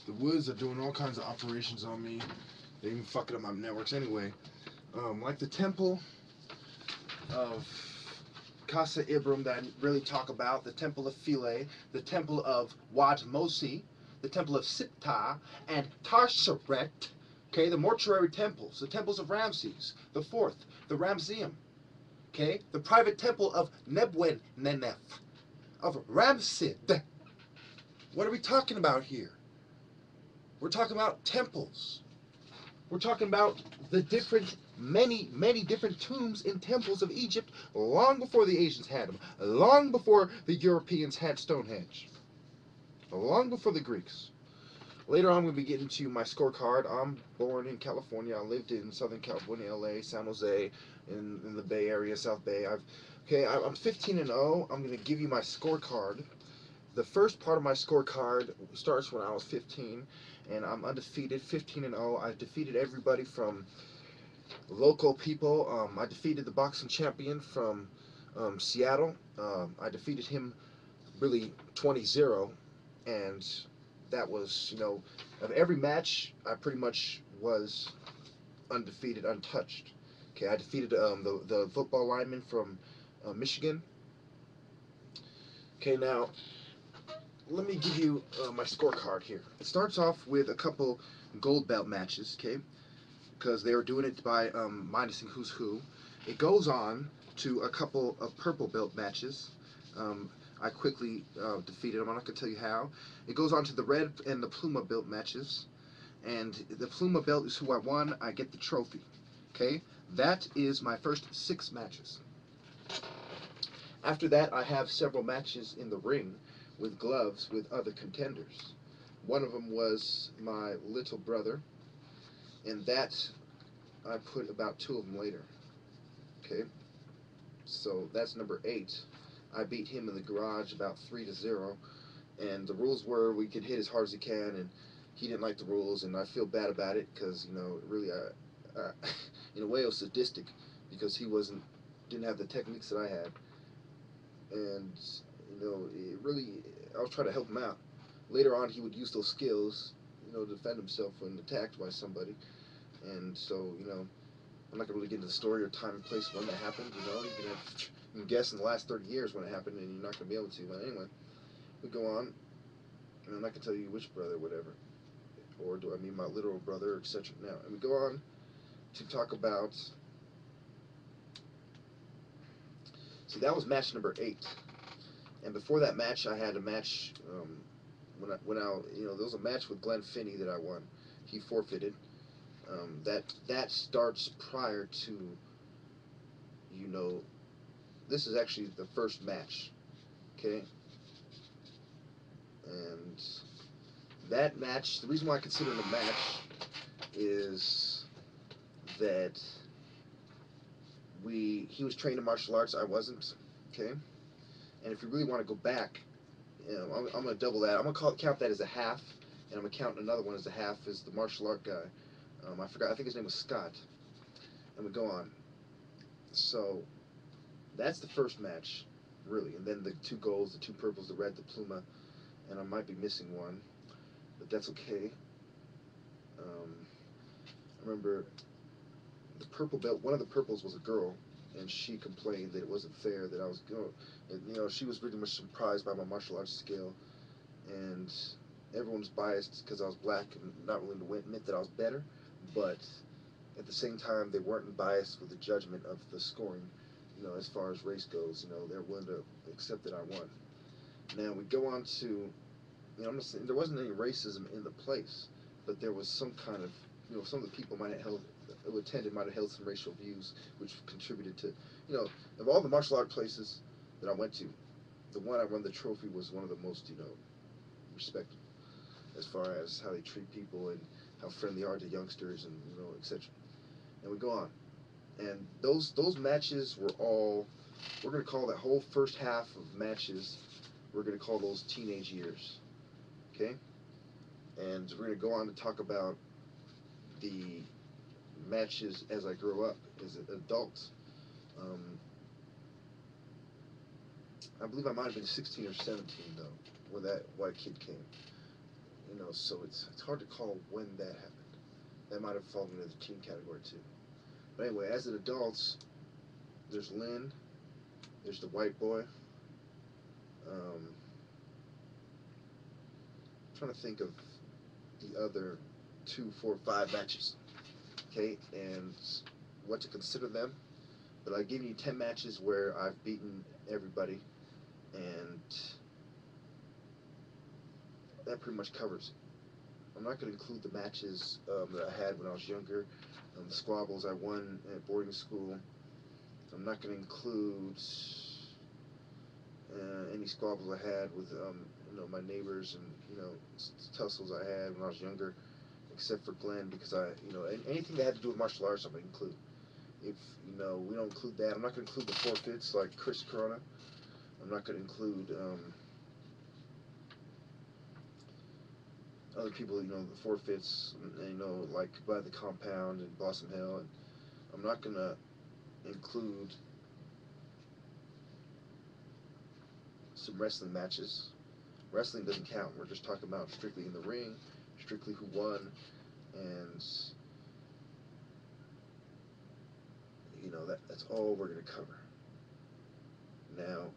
The Woods are doing all kinds of operations on me. They're even fucking up my networks anyway. Like the temple of Casa Ibram that I really talk about, the temple of Philae, the temple of Wat Mosi, the temple of Siptah, and Tarsharet, okay, the mortuary temples, the temples of Ramses, the fourth, the Ramseum, okay, the private temple of Nebwen-Nenef, of Ramsid. What are we talking about here? We're talking about temples. We're talking about the different, many different tombs in temples of Egypt long before the Asians had them, long before the Europeans had Stonehenge, long before the Greeks. Later on, we'll be getting to my scorecard. I'm born in California. I lived in Southern California, LA, San Jose, in the Bay Area, South Bay. I'm 15-0. I'm going to give you my scorecard. The first part of my scorecard starts when I was 15, and I'm undefeated, 15-0. I've defeated everybody from local people. I defeated the boxing champion from Seattle. I defeated him really 20-0, and that was, of every match, I pretty much was undefeated, untouched. Okay, I defeated the football lineman from Michigan. Okay, now let me give you my scorecard here. It starts off with a couple gold belt matches, okay, because they were doing it by minusing who's who. It goes on to a couple of purple belt matches. I quickly defeated them. I'm not going to tell you how. It goes on to the red and the Pluma belt matches. And the Pluma belt is who I won. I get the trophy. Okay? That is my first 6 matches. After that, I have several matches in the ring with gloves with other contenders. One of them was my little brother. And that, I put about 2 of them later. Okay? So that's number 8. I beat him in the garage about 3-0, and the rules were we could hit as hard as he can, and he didn't like the rules, and I feel bad about it because really, in a way, it was sadistic because he didn't have the techniques that I had, and it really, I was trying to help him out. Later on, he would use those skills, to defend himself when attacked by somebody, and so I'm not gonna really get into the story or time and place when that happened. You can guess in the last 30 years when it happened, and you're not going to be able to. But anyway, we go on, and I'm not going to tell you which brother, whatever, or do I mean my literal brother, etc. Now, and we go on to talk about. See, that was match number 8, and before that match, I had a match. When there was a match with Glenn Finney that I won. He forfeited. That starts prior to. This is actually the first match, okay? And that match, the reason why I consider it a match is that he was trained in martial arts, I wasn't, okay? And if you really want to go back, I'm going to double that. I'm going to count that as a half, and I'm going to count another one as a half as the martial art guy. I forgot, I think his name was Scott. And we go on. So that's the first match, really, and then the 2 golds, the 2 purples, the red, the Pluma, and I might be missing one, but that's okay. I remember the purple belt, one of the purples was a girl, and she complained that it wasn't fair that I was and she was pretty much surprised by my martial arts skill, and everyone was biased because I was black and not willing to admit that I was better, but at the same time they weren't biased with the judgment of the scoring. As far as race goes, they're willing to accept that I won. Now we go on to, I'm not saying there wasn't any racism in the place, but there was some kind of, some of the people who attended might have held some racial views, which contributed to, of all the martial art places that I went to, the one I won the trophy was one of the most, respected, as far as how they treat people and how friendly they are to youngsters and, etc. And we go on. And those matches were all, we're going to call that whole first half of matches, we're going to call those teenage years, okay? And we're going to go on to talk about the matches as I grew up, as an adult. I believe I might have been 16 or 17, though, when that white kid came. you know, so it's hard to call when that happened. That might have fallen into the teen category too. But anyway, as an adult, there's Lynn, there's the white boy. I'm trying to think of the other 2, 4, 5 matches, okay, and what to consider them. But I've given you 10 matches where I've beaten everybody, and that pretty much covers it. I'm not going to include the matches that I had when I was younger, the squabbles I won at boarding school. I'm not going to include any squabbles I had with you know, my neighbors, and you know, tussles I had when I was younger, except for Glenn, because you know, anything that had to do with martial arts I'm going to include. If you know, we don't include that, I'm not going to include the forfeits like Chris Corona. I'm not going to include other people, you know, the forfeits, you know, like by the compound and Blossom Hill, and I'm not going to include some wrestling matches. Wrestling doesn't count. We're just talking about strictly in the ring, strictly who won, and you know, that's all we're going to cover. Now,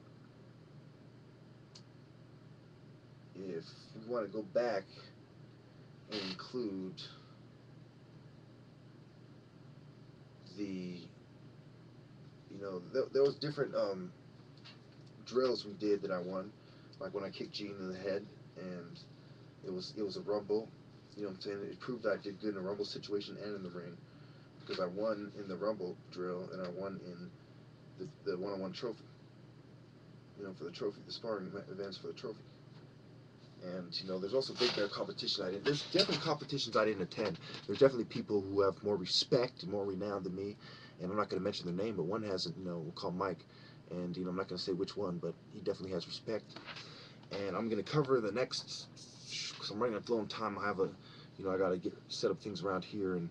if we want to go back and include the, you know, there was different drills we did that I won, like when I kicked Gene in the head, and it was a rumble. You know what I'm saying? It proved I did good in a rumble situation and in the ring, because I won in the rumble drill and I won in the one-on-one trophy. You know, for the trophy, the sparring events for the trophy. And you know, there's also big bear competition I didn't. There's definitely competitions I didn't attend. There's definitely people who have more respect, more renown than me, and I'm not going to mention their name, but one has, you know, we'll call Mike, and you know, I'm not going to say which one, but he definitely has respect. And I'm going to cover the next, because I'm running out of low on time. I have a, you know, I got to get set up things around here, and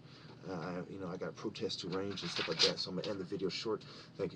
you know, I got a protest to arrange and stuff like that. So I'm going to end the video short. Thank you.